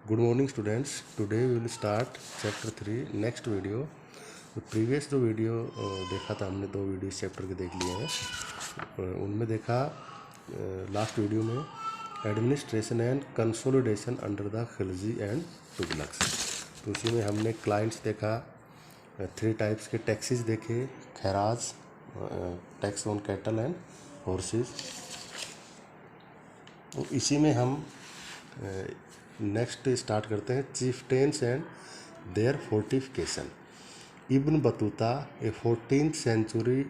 Good morning students. Today we will start chapter 3 next video. तो previous जो video देखा था हमने, 2 वीडियो इस चैप्टर के देख लिए हैं। उनमें देखा लास्ट वीडियो में administration and consolidation under the Khilji and Tughlaqs. तो उसी में हमने क्लाइंट्स देखा, 3 टाइप्स के टैक्सेस देखे, खैराज, tax on cattle and horses. तो इसी में हम नेक्स्ट स्टार्ट करते हैं chieftains and their fortification. Ibn Battuta, a 14th century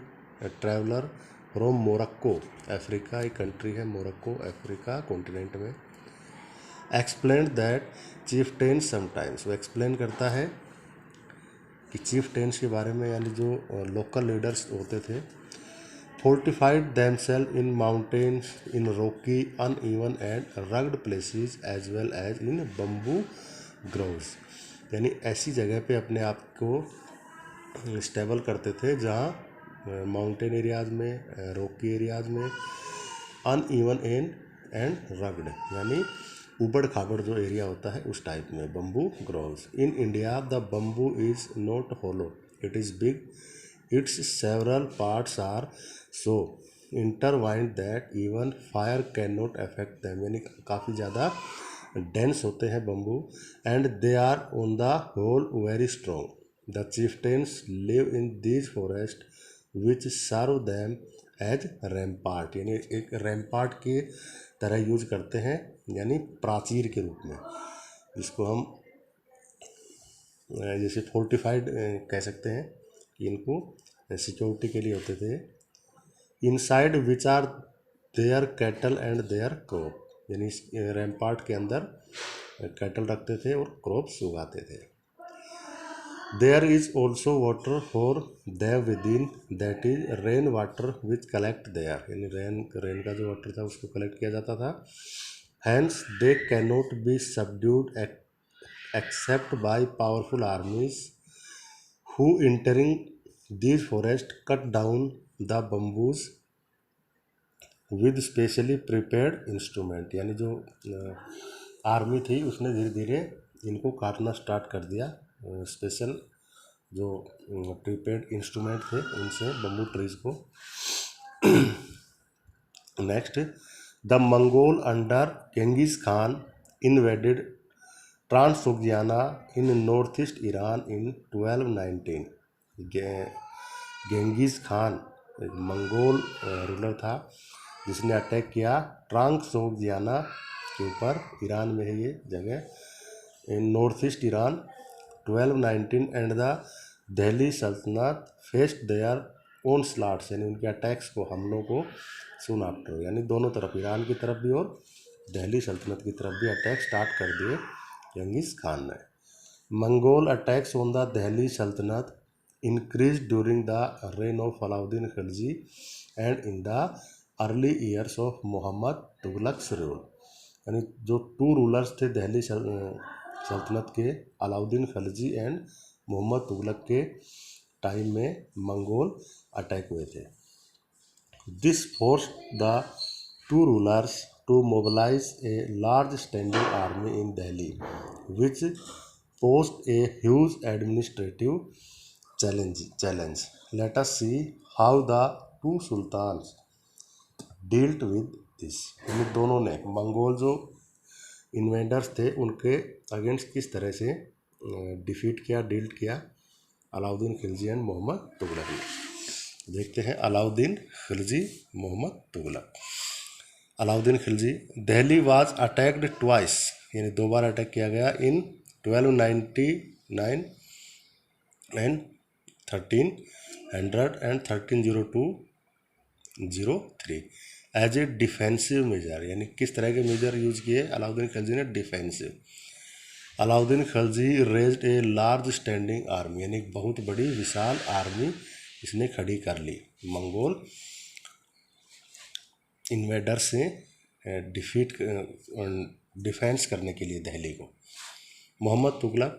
traveller from Morocco, Africa, एक कंट्री है मोरक्को, अफ्रीका कॉन्टिनेंट में, एक्सप्लेन दैट चीफ्टेन्स समटाइम्स, वो एक्सप्लेन करता है कि चीफ्टेन्स के बारे में, यानी जो लोकल लीडर्स होते थे, fortified themselves in mountains, in rocky, uneven and rugged places as well as in bamboo groves, यानी ऐसी जगह पे अपने आप को स्टेबल करते थे जहाँ माउंटेन एरियाज में, रॉकी एरियाज में, अनइवन एंड रग्ड, यानी उबड़ खाबड़ जो एरिया होता है उस टाइप में, bamboo groves. In India the bamboo is not hollow, it is big, its several parts are so intertwined that even fire cannot affect them, यानी काफ़ी ज़्यादा डेंस होते हैं bamboo, and they are on the whole very strong. The chieftains live in these forests which serve them as rampart, यानी एक rampart की तरह use करते हैं, यानी प्राचीर के रूप में, जिसको हम जैसे फोर्टिफाइड कह सकते हैं कि इनको सिक्योरिटी के लिए होते थे। Inside which are their cattle and their crop, यानी रैम्पार्ट के अंदर कैटल रखते थे और क्रॉप्स उगाते थे। There is also water for there within, that is rain water which collect there, यानी रेन का जो वाटर था उसको कलेक्ट किया जाता था। Hence they can not be subdued except by powerful armies who entering these forests cut down the bamboos with specially prepared instrument, यानी जो आर्मी थी उसने धीरे धीरे इनको काटना स्टार्ट कर दिया, स्पेशल जो प्रीपेड इंस्ट्रूमेंट थे उनसे बम्बू ट्रीज को। Next, the Mongol under Genghis Khan invaded Transoxiana in north east Iran in 1219। Genghis Khan एक मंगोल रूलर था जिसने अटैक किया ट्रांसोक्सियाना के ऊपर, ईरान में है ये जगह, in north east Iran 1219, and the Delhi Sultanat faced their own स्लाट्स, यानी उनके अटैक्स को, हमलों को सून आफ्टर, यानी दोनों तरफ, ईरान की तरफ भी और दिल्ली सल्तनत की तरफ भी अटैक स्टार्ट कर दिए गेंगिस खान ने। Mongol attacks on the Delhi Sultanat increase during the reign of Alauddin Khilji and in the early years of Mohammad Tughlaq's rule, यानी जो 2 रूलर्स थे दिल्ली सल्तनत के, अलाउद्दीन खिलजी एंड मोहम्मद तुगलक के टाइम में मंगोल अटैक हुए थे। This force the 2 rulers to mobilize a large standing army in Delhi, which posed a huge administrative challenge. Let us see how the 2 sultans dealt with this. इन दोनों ने, Mongol जो invaders थे उनके against किस तरह से डिफीट किया, deal किया अलाउद्दीन खिलजी एंड मोहम्मद तुगलक ने। देखते हैं Alauddin Khilji, Mohammad Tughlaq. Alauddin Khilji, Delhi was attacked twice, यानी 2 बार अटैक किया गया, इन 1299 एंड 1300 and 1302-03 as a defensive measure, यानी किस तरह के मेजर यूज किए अलाउद्दीन खिलजी ने? Defensive. Alauddin Khilji raised a large standing army, यानी बहुत बड़ी विशाल आर्मी इसने खड़ी कर ली मंगोल इन्वेडर से डिफेंस करने के लिए दिल्ली को। Mohammad Tughlaq,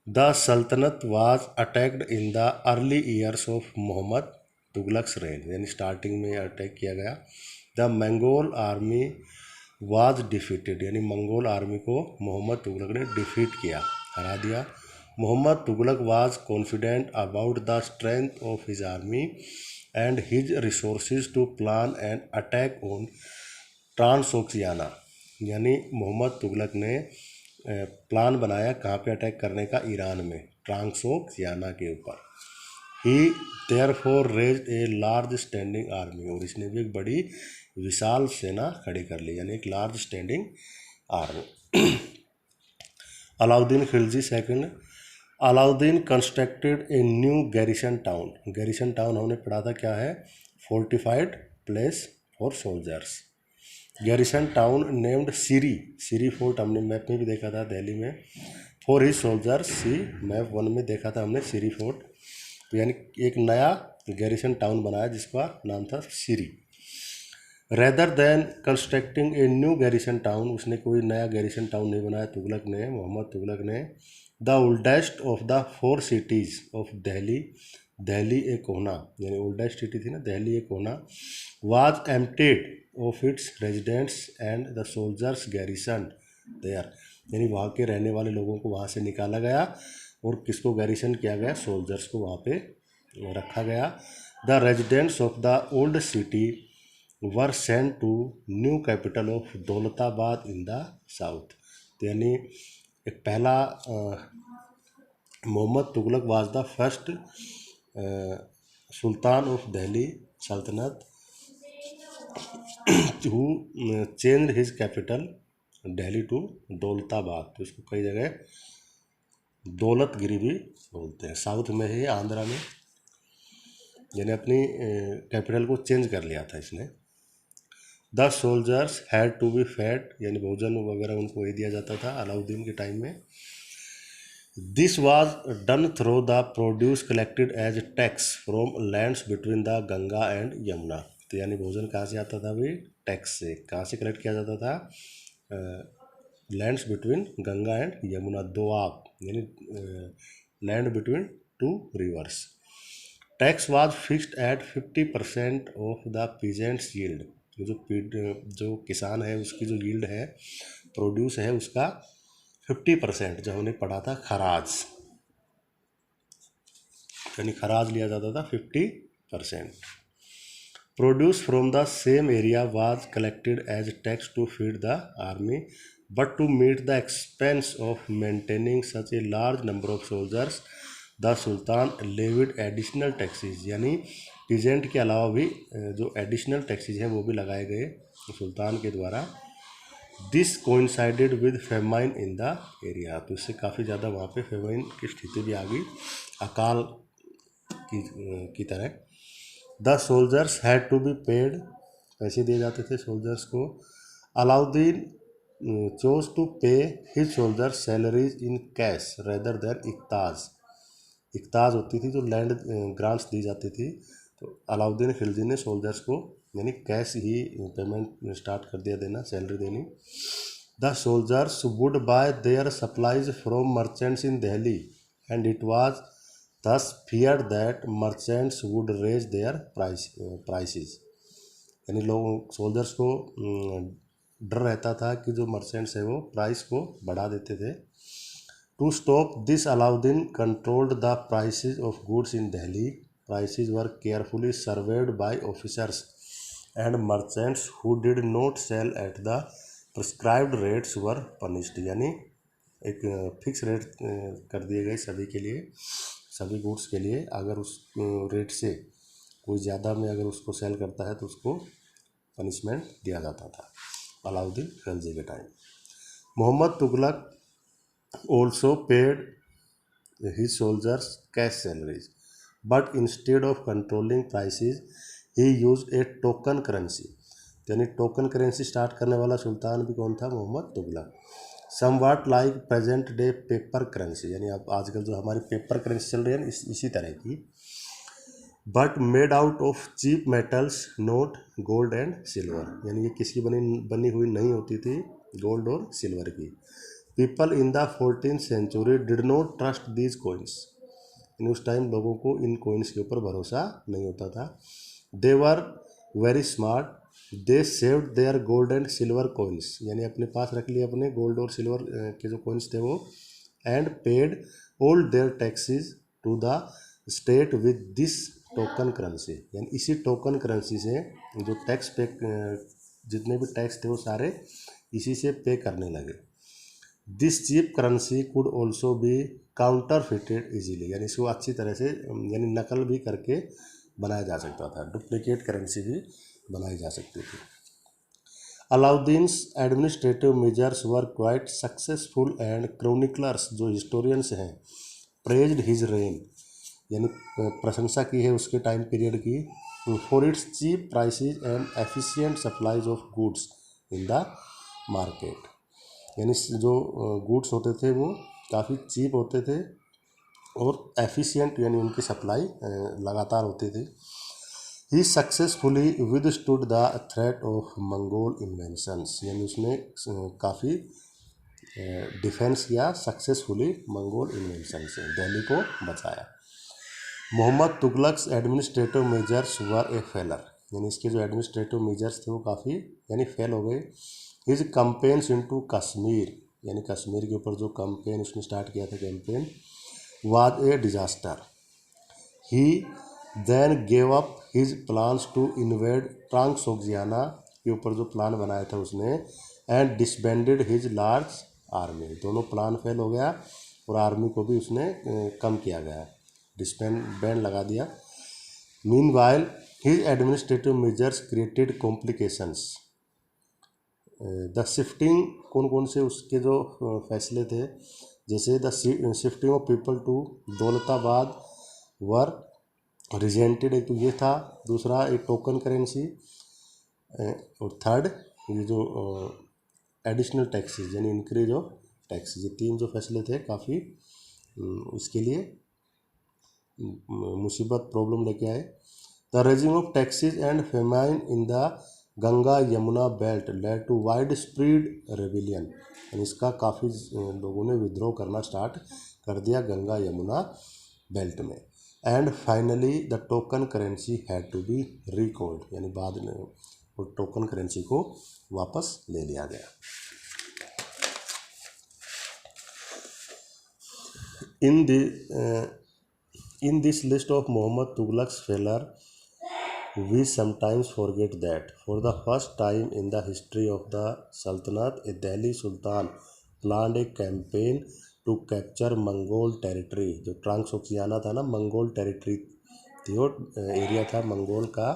the sultanate was attacked in the early years of Mohammad Tughlaq's reign, यानी स्टार्टिंग में अटैक किया गया। The Mongol army was defeated, यानी मंगोल आर्मी को मोहम्मद तुगलक ने डिफीट किया, हरा दिया। Mohammad Tughlaq was confident about the strength of his army and his resources to plan and attack on Transoxiana, यानी मोहम्मद तुगलक ने प्लान बनाया कहाँ पे अटैक करने का, ईरान में ट्रांसोक्सियाना के ऊपर। He therefore raised a large standing army, और इसने भी एक बड़ी विशाल सेना खड़ी कर ली, यानी एक large standing army. Alauddin Khilji second, Alauddin constructed a new garrison town. Garrison town हमने पढ़ा था क्या है, fortified place for soldiers. Garrison town named Siri, Siri fort हमने मैप में भी देखा था दिल्ली में, for his soldiers, see map 1 में देखा था हमने सीरी फोर्ट। तो यानी एक नया गैरिसन टाउन बनाया जिसका नाम था Siri. Rather than constructing a new garrison town, उसने कोई नया गैरिसन टाउन नहीं बनाया तुगलक ने, मोहम्मद तुगलक ने। The oldest of the 4 cities of Delhi, Delhi e Kohna, यानी ओल्डेस्ट सिटी थी ना Delhi e Kohna, was emptied of its residents and the soldiers garrison there, यानी वहाँ के रहने वाले लोगों को वहाँ से निकाला गया और किसको गैरिसन किया गया, सोल्जर्स को वहाँ पे रखा गया। The residents of the old city were sent to new capital of Daulatabad in the south. तो यानी एक पहला Mohammad Tughlaq was the first sultan of Delhi Sultanat who change his capital Delhi to Daulatabad, तो इसको कई जगह दौलतगिरी भी बोलते हैं, साउथ में है आंध्रा में, यानी अपनी कैपिटल को चेंज कर लिया था इसने। The soldiers had to be fed, यानी भोजन वगैरह उनको वही दिया जाता था अलाउद्दीन के टाइम में। This was done through the produce collected as tax from lands between the Ganga and Yamuna. तो यानी भोजन कहाँ से आता था भाई, टैक्स से। कहाँ से कलेक्ट किया जाता था, lands between Ganga and Yamuna, Doab, यानी land between 2 rivers. Tax was fixed at 50% of the peasants yield, जो किसान है उसकी जो यील्ड है, प्रोड्यूस है, उसका 50%, जो हमने पढ़ा था खराज, यानी खराज लिया जाता था 50%। Produce from the same area was collected as tax to feed the army, but to meet the expense of maintaining such a large number of soldiers the sultan levied additional taxes, यानी peasant के अलावा भी जो additional taxes हैं वो भी लगाए गए सुल्तान के द्वारा। This coincided with famine in the area, तो इससे काफ़ी ज़्यादा वहाँ पे फेमाइन की स्थिति भी आ गई, अकाल की तरह। The soldiers had to be paid, पैसे दिए जाते थे सोल्जर्स को। Alauddin chose to pay his soldiers salaries in cash rather than iqtas, iqtas होती थी जो लैंड ग्रांट्स दी जाती थी, तो अलाउद्दीन खिलजी ने सोल्जर्स को यानी कैश ही पेमेंट स्टार्ट कर दिया देना, सैलरी देनी। The soldiers would buy there supplies from merchants in Delhi and it was thus feared that merchants would raise their prices, यानी लोग सोल्जर्स को डर रहता था कि जो मर्चेंट्स है वो प्राइस को बढ़ा देते थे। To stop this Alauddin controlled the prices of goods in Delhi, prices were carefully served by officers and merchants who did not sell at the prescribed rates were punished, यानी एक फिक्स रेट कर दिए गए सभी के लिए, सभी गुड्स के लिए। अगर उस रेट से कोई ज़्यादा में अगर उसको सेल करता है तो उसको पनिशमेंट दिया जाता था अलाउद्दीन खिलजी के time. Mohammad Tughlaq also paid his soldiers cash salaries, but instead of controlling prices he used a token currency, यानी टोकन करेंसी स्टार्ट करने वाला सुल्तान भी कौन था, Mohammad Tughlaq. Somewhat like present day paper currency, यानी अब आजकल जो हमारी पेपर करेंसी चल रही है ना इसी तरह की, but made out of cheap metals not gold and silver, यानी ये किसकी बनी हुई नहीं होती थी, गोल्ड और सिल्वर की। People in the 14th century did not trust these coins, यानी उस टाइम लोगों को इन कोइंस के ऊपर भरोसा नहीं होता था। They were very smart they saved their gold and silver coins, यानी अपने पास रख लिए अपने गोल्ड और सिल्वर के जो कॉइन्स थे वो, and paid all their taxes to the state with this token currency, यानी इसी टोकन करेंसी से जो टैक्स पे जितने भी टैक्स थे वो सारे इसी से पे करने लगे। This cheap currency could also be counterfeited easily, यानी इसको अच्छी तरह से यानी नकल भी करके बनाया जा सकता था, डुप्लीकेट करेंसी भी बनाई जा सकती थी। Alauddin's administrative measures were quite successful and chroniclers, जो हिस्टोरियंस हैं, प्रेज्ड हिज रेन, यानी प्रशंसा की है उसके टाइम पीरियड की, for its cheap prices and efficient supplies of goods in the market, यानी जो गुड्स होते थे वो काफ़ी चीप होते थे और एफिशिएंट यानी उनकी सप्लाई लगातार होती थी। He successfully withstood the threat of Mongol inventions, यानी उसने काफ़ी डिफेंस किया सक्सेसफुली मंगोल इन्वेंशन से, दिल्ली को बचाया। मोहम्मद तुगलक्स एडमिनिस्ट्रेटिव मेजर्स वर ए फेलर, यानी इसके जो एडमिनिस्ट्रेटिव मेजर्स थे वो काफ़ी यानी फेल हो गए। हिज कैंपेन्स इनटू कश्मीर, यानी कश्मीर के ऊपर जो कैंपेन उसने स्टार्ट किया था campaign, was a disaster. He then gave up his plans to invade Transoxiana, के ऊपर जो प्लान बनाया था उसने, and disbanded his large army, दोनों प्लान फेल हो गया और आर्मी को भी उसने कम किया गया, डिसबैंड लगा दिया। Meanwhile his administrative measures created complications, the shifting, कौन कौन से उसके जो फैसले थे, जैसे the shifting of people to Daulatabad were resented, एक तो ये था, दूसरा एक टोकन करेंसी, और थर्ड ये जो एडिशनल टैक्सेस यानी इंक्रीज ऑफ टैक्सेस, ये तीन जो फैसले थे काफ़ी उसके लिए मुसीबत प्रॉब्लम लेके आए। The raising of taxes and famine in the Ganga Yamuna belt led to widespread rebellion, इसका काफ़ी लोगों ने विद्रोह करना स्टार्ट कर दिया गंगा यमुना बेल्ट में। And finally the token currency had to be recalled, यानी बाद में वो टोकन करेंसी को वापस ले लिया गया। In this list of Muhammad Tughlaq's failure, we sometimes forget that for the first time in the history of the Sultanate, a Delhi Sultan planned a campaign to capture Mongol territory, जो ट्रांसोक्सियाना था ना, Mongol territory थी, वो area था Mongol का,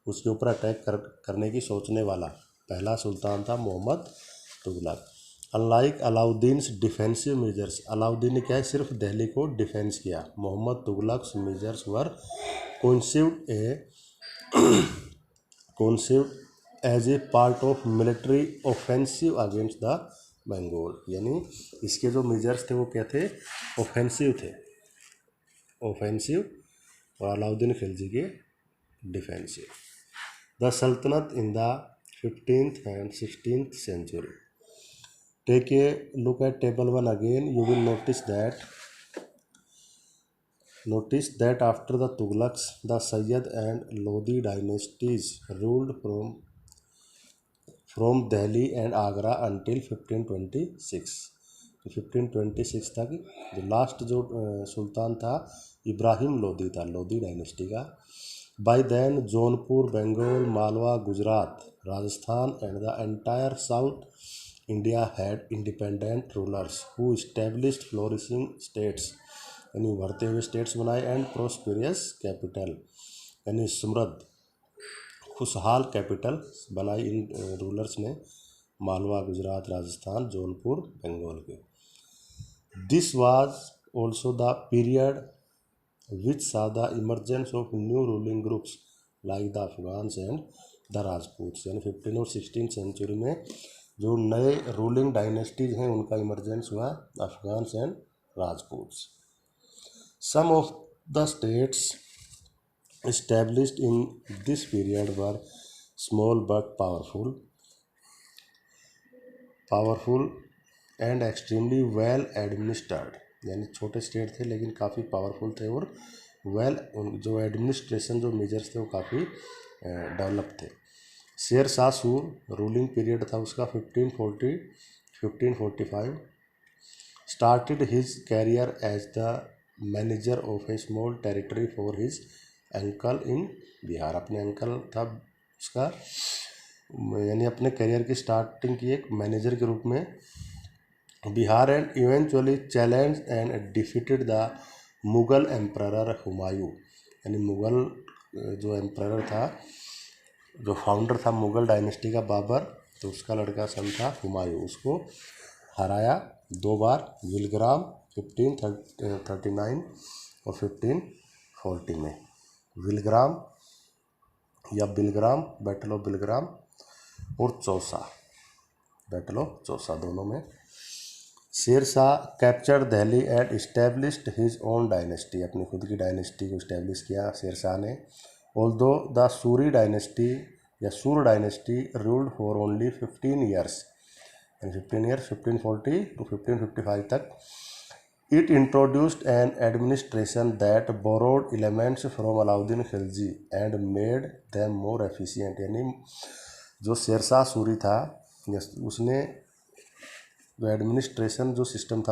उसके ऊपर attack करने की सोचने वाला पहला सुल्तान था Mohammad Tughlaq. Unlike Alauddin's defensive measures, Alauddin ने क्या है सिर्फ दिल्ली को डिफेंस किया, Mohammad Tughlaq's measures were conceived as a part of military offensive against the Bengal, यानी इसके जो मेजर्स थे वो क्या थे, ऑफेंसिव थे, ऑफेंसिव, और अलाउद्दीन खिलजी के डिफेंसिव। द सल्तनत in the 15th and 16th century. Take a look at table 1 again. You will notice that after the Tughlaqs, the Sayyid and Lodi dynasties ruled from Delhi and Agra until 1526. 1526 तक जो last जो सुल्तान था इब्राहिम लोदी था, Lodi dynasty का। By then, Jaunpur, Bengal, Malwa, Gujarat, Rajasthan, and the entire South India had independent rulers who established flourishing states, यानी उभरते हुए states बनाए, एंड प्रोस्पेरियस कैपिटल, यानी समृद्ध खुशहाल कैपिटल बनाई इन रूलर्स ने, मालवा, गुजरात, राजस्थान, जौनपुर, बंगाल के। This was also the period which saw the emergence of new ruling groups like the Afghans and the Rajputs, यानी 15 और 16 सेंचुरी में जो नए रूलिंग डायनेस्टीज हैं उनका इमरजेंस हुआ, Afghans and Rajputs. Some of the states established in this period were small but powerful and extremely well administered, यानी छोटे स्टेट थे लेकिन काफ़ी पावरफुल थे और जो एडमिनिस्ट्रेशन जो मेजर्स थे वो काफ़ी डेवलप थे। शेर शाह सूर रूलिंग पीरियड था उसका 1545। Started his career as the manager of a small territory for his uncle in Bihar. अपने अंकल था उसका, यानी अपने करियर की स्टार्टिंग की एक मैनेजर के रूप में Bihar, and eventually challenge and defeated the Mughal emperor Humayun. यानी मुगल जो एम्परर था, जो फाउंडर था मुगल डायनेस्टी का बाबर, तो उसका लड़का सन था हुमायूं, उसको हराया 2 बार, बिलग्राम 1539 और 1540 में। बिलग्राम या बिलग्राम, बैटल ऑफ बिलग्राम, और चौसा, बैटल ऑफ चौसा, दोनों में। Sher Shah captured Delhi and established his own dynasty. अपनी खुद की डायनेस्टी को इस्टेब्लिश किया शेर शाह ने। ऑल्दो द सूरी डायनेस्टी या Sur dynasty ruled for only 15 years, 15 years 1540 to 1555 तक। It introduced an administration that borrowed elements from Alauddin Khilji and made them more efficient. यानी जो शेरशाह सूरी था, उसने जो एडमिनिस्ट्रेशन जो सिस्टम था